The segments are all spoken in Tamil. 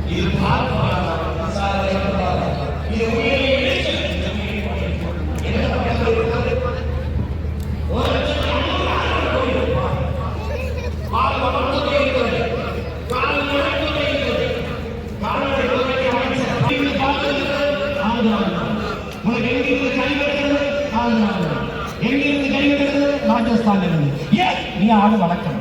நீ ஆடு வணக்கம்.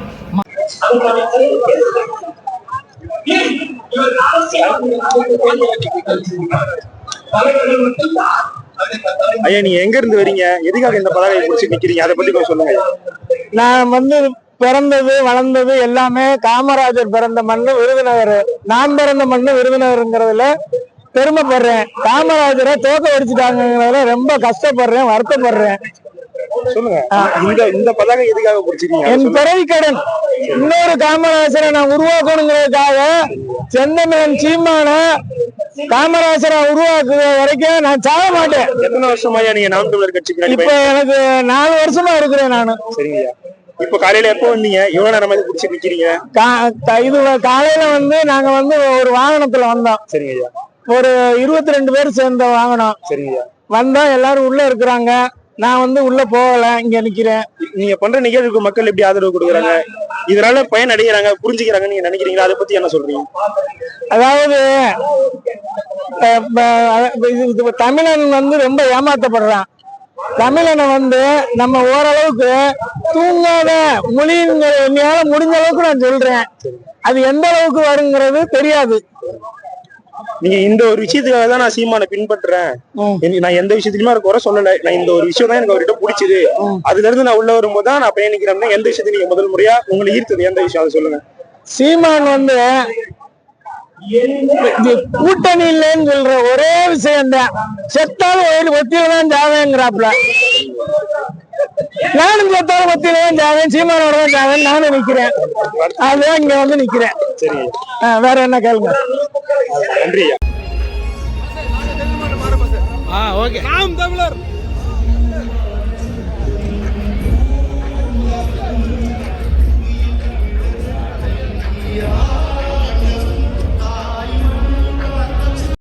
ஐயா, நீங்க எங்க இருந்து வரீங்க? எதுக்காக இந்த பதாகையை பிடிச்சி நிக்கிறீங்க? அதை பத்தி கொஞ்சம் சொல்லுங்க. நான் பிறந்தது வளர்ந்தது எல்லாமே காமராஜர் பிறந்த மண்ணு விருதுநகர். நான் பிறந்த மண்ணு விருதுநகருங்கிறதுல பெருமைப்படுறேன். காமராஜரை தோக்க வடிச்சுட்டாங்கிறதுல ரொம்ப கஷ்டப்படுறேன், வருத்தப்படுறேன். சொல்லுங்க, இந்த பதாகை எதுக்காக பிடிச்சிருக்கீங்க? என் பிறவி கடன். இன்னொரு காமராஜரை நான் உருவாக்கணுங்கிறதுக்காக செந்தமிழன் சீமான காமராஜரை உருவாக்குற வரைக்கும் நான் சாக மாட்டேன். எத்தனை வருஷமா நீங்க நாம் தமிழர் கட்சிக்கு? இப்ப எனக்கு 4 வருஷமா இருக்கிறேன் நானு. சரிங்க. இப்ப காலையில எப்போ வந்தீங்க? எவ்வளவு நேரமா பிடிச்சி நிக்கிறீங்க? இது காலையில நாங்க ஒரு வாகனத்துல வந்தோம். சரிங்க. ஒரு 22 பேர் சேர்ந்த வாகனம். சரிங்க. வந்தோம், எல்லாரும் உள்ள இருக்கிறாங்க. நான் உள்ள போகல, இங்க நிக்கிறேன். நீங்க பண்ற நிகழ்வுக்கு மக்கள் எப்படி ஆதரவு கொடுக்குறாங்க? இதனால பயன் அடைகிறாங்க, புரிஞ்சுக்கிறாங்க நீங்க நினைக்கிறீங்களா? அதை பத்தி என்ன சொல்றீங்க? அதாவது தமிழன் ரொம்ப ஏமாத்தப்படுறான். தமிழனை நம்ம ஓரளவுக்கு தூங்காத மொழிங்கிற முடிஞ்ச அளவுக்கு நான் சொல்றேன். அது எந்த அளவுக்கு வருங்கிறது தெரியாது. நீங்க இந்த ஒரு விஷயத்துக்காக தான் நான் சீமானை பின்பற்றுறேன். நான் எந்த விஷயத்துலயுமே குறை சொல்லல. நான் இந்த ஒரு விஷயம் தான் எனக்கு அவர்கிட்ட பிடிச்சது. அதுல இருந்து நான் உள்ள வரும்போது தான் நான் பயணிக்கிறேன். எந்த விஷயத்தையும் நீங்க முதல் முறையா உங்களை ஈர்த்தது எந்த விஷயம், அதை சொல்லுங்க. சீமான் கூட்டணி இல்லைன்னு சொல்ற ஒரே விஷயம் தான். செத்தாலும் ஒத்தியில தான் ஜாவேங்கிறாப்ல. நானும் செத்தாலும் ஒத்தியில தான் ஜாவேன், சீமானோட தான் ஜாவேன் நானும் நிக்கிறேன். அதுதான் இங்க நிக்கிறேன். சரி, வேற என்ன கேளுங்க. நன்றி. நாம் தமிழர்